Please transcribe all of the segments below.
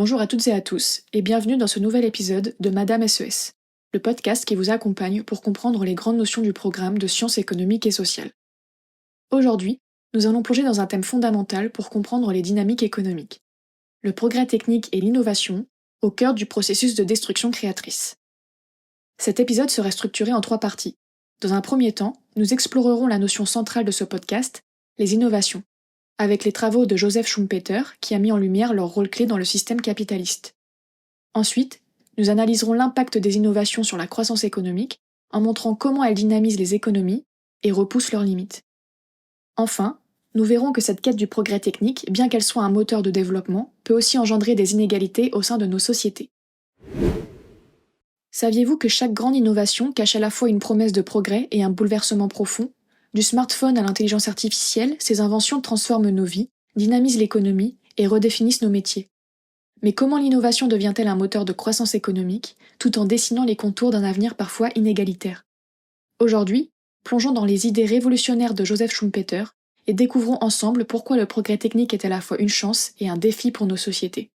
Bonjour à toutes et à tous, et bienvenue dans ce nouvel épisode de Madame SES, le podcast qui vous accompagne pour comprendre les grandes notions du programme de sciences économiques et sociales. Aujourd'hui, nous allons plonger dans un thème fondamental pour comprendre les dynamiques économiques. Le progrès technique et l'innovation, au cœur du processus de destruction créatrice. Cet épisode sera structuré en 3 parties. Dans un premier temps, nous explorerons la notion centrale de ce podcast, les innovations, avec les travaux de Joseph Schumpeter qui a mis en lumière leur rôle clé dans le système capitaliste. Ensuite, nous analyserons l'impact des innovations sur la croissance économique en montrant comment elles dynamisent les économies et repoussent leurs limites. Enfin, nous verrons que cette quête du progrès technique, bien qu'elle soit un moteur de développement, peut aussi engendrer des inégalités au sein de nos sociétés. Saviez-vous que chaque grande innovation cache à la fois une promesse de progrès et un bouleversement profond ? Du smartphone à l'intelligence artificielle, ces inventions transforment nos vies, dynamisent l'économie et redéfinissent nos métiers. Mais comment l'innovation devient-elle un moteur de croissance économique, tout en dessinant les contours d'un avenir parfois inégalitaire ? Aujourd'hui, plongeons dans les idées révolutionnaires de Joseph Schumpeter et découvrons ensemble pourquoi le progrès technique est à la fois une chance et un défi pour nos sociétés.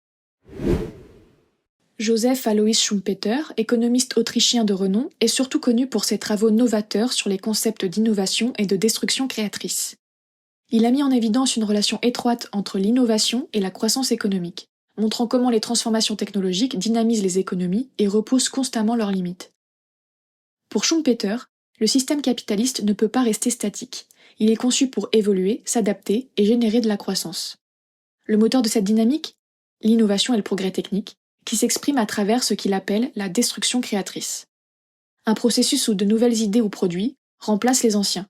Joseph Alois Schumpeter, économiste autrichien de renom, est surtout connu pour ses travaux novateurs sur les concepts d'innovation et de destruction créatrice. Il a mis en évidence une relation étroite entre l'innovation et la croissance économique, montrant comment les transformations technologiques dynamisent les économies et repoussent constamment leurs limites. Pour Schumpeter, le système capitaliste ne peut pas rester statique. Il est conçu pour évoluer, s'adapter et générer de la croissance. Le moteur de cette dynamique ? L'innovation et le progrès technique, qui s'exprime à travers ce qu'il appelle la destruction créatrice. Un processus où de nouvelles idées ou produits remplacent les anciens.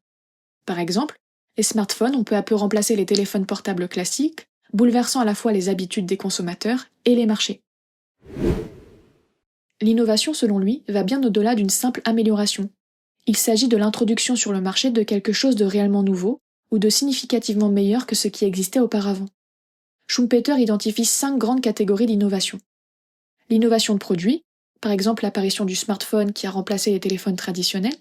Par exemple, les smartphones ont peu à peu remplacé les téléphones portables classiques, bouleversant à la fois les habitudes des consommateurs et les marchés. L'innovation, selon lui, va bien au-delà d'une simple amélioration. Il s'agit de l'introduction sur le marché de quelque chose de réellement nouveau ou de significativement meilleur que ce qui existait auparavant. Schumpeter identifie 5 grandes catégories d'innovation. L'innovation de produits, par exemple l'apparition du smartphone qui a remplacé les téléphones traditionnels.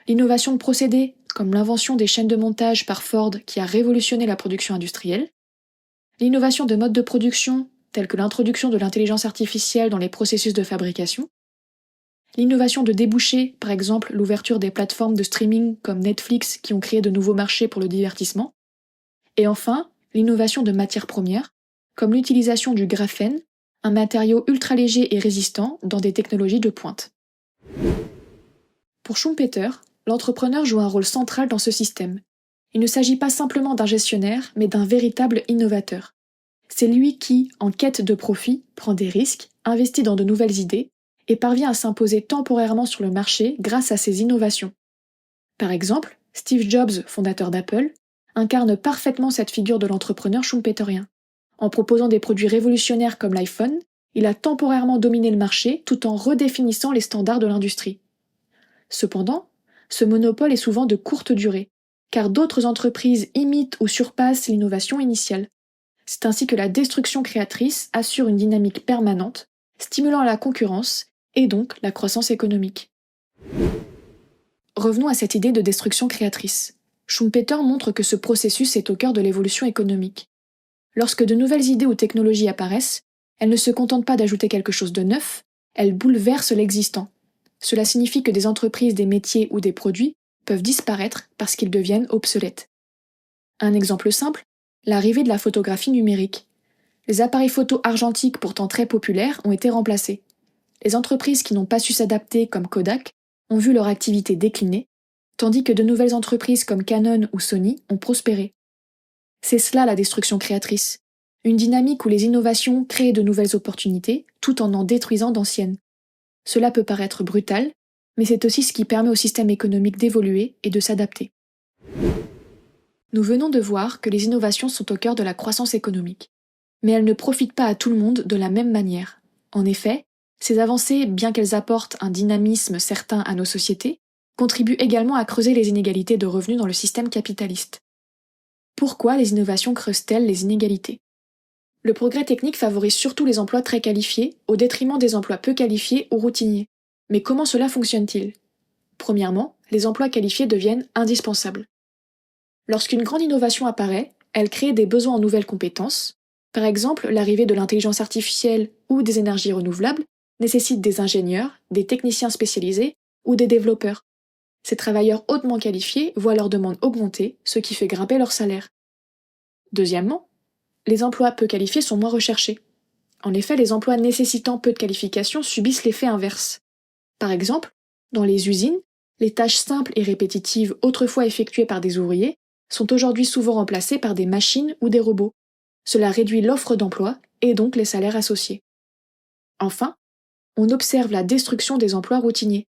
L'innovation de procédés, comme l'invention des chaînes de montage par Ford qui a révolutionné la production industrielle. L'innovation de modes de production, tels que l'introduction de l'intelligence artificielle dans les processus de fabrication. L'innovation de débouchés, par exemple l'ouverture des plateformes de streaming comme Netflix qui ont créé de nouveaux marchés pour le divertissement. Et enfin, l'innovation de matières premières, comme l'utilisation du graphène, un matériau ultra léger et résistant dans des technologies de pointe. Pour Schumpeter, l'entrepreneur joue un rôle central dans ce système. Il ne s'agit pas simplement d'un gestionnaire, mais d'un véritable innovateur. C'est lui qui, en quête de profit, prend des risques, investit dans de nouvelles idées et parvient à s'imposer temporairement sur le marché grâce à ses innovations. Par exemple, Steve Jobs, fondateur d'Apple, incarne parfaitement cette figure de l'entrepreneur schumpeterien. En proposant des produits révolutionnaires comme l'iPhone, il a temporairement dominé le marché tout en redéfinissant les standards de l'industrie. Cependant, ce monopole est souvent de courte durée, car d'autres entreprises imitent ou surpassent l'innovation initiale. C'est ainsi que la destruction créatrice assure une dynamique permanente, stimulant la concurrence et donc la croissance économique. Revenons à cette idée de destruction créatrice. Schumpeter montre que ce processus est au cœur de l'évolution économique. Lorsque de nouvelles idées ou technologies apparaissent, elles ne se contentent pas d'ajouter quelque chose de neuf, elles bouleversent l'existant. Cela signifie que des entreprises, des métiers ou des produits peuvent disparaître parce qu'ils deviennent obsolètes. Un exemple simple, l'arrivée de la photographie numérique. Les appareils photo argentiques pourtant très populaires ont été remplacés. Les entreprises qui n'ont pas su s'adapter comme Kodak ont vu leur activité décliner, tandis que de nouvelles entreprises comme Canon ou Sony ont prospéré. C'est cela la destruction créatrice, une dynamique où les innovations créent de nouvelles opportunités tout en détruisant d'anciennes. Cela peut paraître brutal, mais c'est aussi ce qui permet au système économique d'évoluer et de s'adapter. Nous venons de voir que les innovations sont au cœur de la croissance économique, mais elles ne profitent pas à tout le monde de la même manière. En effet, ces avancées, bien qu'elles apportent un dynamisme certain à nos sociétés, contribuent également à creuser les inégalités de revenus dans le système capitaliste. Pourquoi les innovations creusent-elles les inégalités ? Le progrès technique favorise surtout les emplois très qualifiés, au détriment des emplois peu qualifiés ou routiniers. Mais comment cela fonctionne-t-il ? Premièrement, les emplois qualifiés deviennent indispensables. Lorsqu'une grande innovation apparaît, elle crée des besoins en nouvelles compétences, Par exemple, l'arrivée de l'intelligence artificielle ou des énergies renouvelables nécessite des ingénieurs, des techniciens spécialisés ou des développeurs. Ces travailleurs hautement qualifiés voient leur demande augmenter, ce qui fait grimper leur salaire. Deuxièmement, les emplois peu qualifiés sont moins recherchés. En effet, les emplois nécessitant peu de qualifications subissent l'effet inverse. Par exemple, dans les usines, les tâches simples et répétitives autrefois effectuées par des ouvriers sont aujourd'hui souvent remplacées par des machines ou des robots. Cela réduit l'offre d'emploi et donc les salaires associés. Enfin, on observe la destruction des emplois routiniers.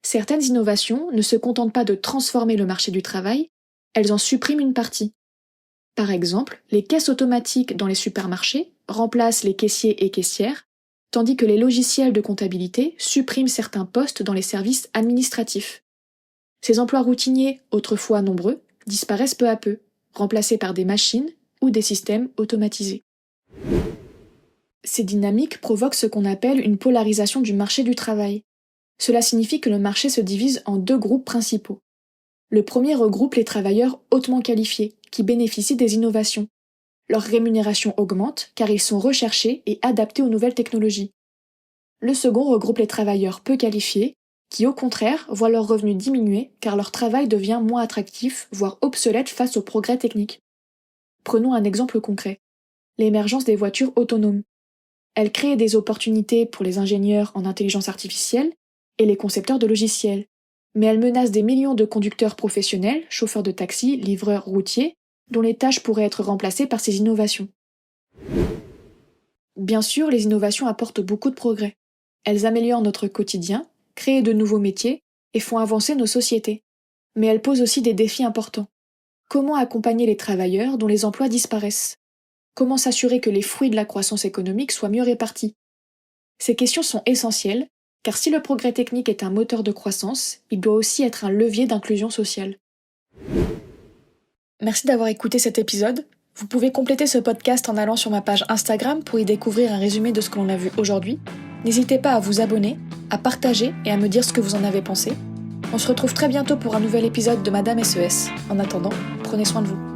Certaines innovations ne se contentent pas de transformer le marché du travail, elles en suppriment une partie. Par exemple, les caisses automatiques dans les supermarchés remplacent les caissiers et caissières, tandis que les logiciels de comptabilité suppriment certains postes dans les services administratifs. Ces emplois routiniers, autrefois nombreux, disparaissent peu à peu, remplacés par des machines ou des systèmes automatisés. Ces dynamiques provoquent ce qu'on appelle une polarisation du marché du travail. Cela signifie que le marché se divise en deux groupes principaux. Le premier regroupe les travailleurs hautement qualifiés, qui bénéficient des innovations. Leur rémunération augmente car ils sont recherchés et adaptés aux nouvelles technologies. Le second regroupe les travailleurs peu qualifiés, qui au contraire voient leurs revenus diminuer car leur travail devient moins attractif, voire obsolète face aux progrès techniques. Prenons un exemple concret. L'émergence des voitures autonomes. Elle crée des opportunités pour les ingénieurs en intelligence artificielle et les concepteurs de logiciels. Mais elle menace des millions de conducteurs professionnels, chauffeurs de taxi, livreurs routiers, dont les tâches pourraient être remplacées par ces innovations. Bien sûr, les innovations apportent beaucoup de progrès. Elles améliorent notre quotidien, créent de nouveaux métiers et font avancer nos sociétés. Mais elles posent aussi des défis importants. Comment accompagner les travailleurs dont les emplois disparaissent ? Comment s'assurer que les fruits de la croissance économique soient mieux répartis ? Ces questions sont essentielles, car si le progrès technique est un moteur de croissance, il doit aussi être un levier d'inclusion sociale. Merci d'avoir écouté cet épisode. Vous pouvez compléter ce podcast en allant sur ma page Instagram pour y découvrir un résumé de ce que l'on a vu aujourd'hui. N'hésitez pas à vous abonner, à partager et à me dire ce que vous en avez pensé. On se retrouve très bientôt pour un nouvel épisode de Madame SES. En attendant, prenez soin de vous.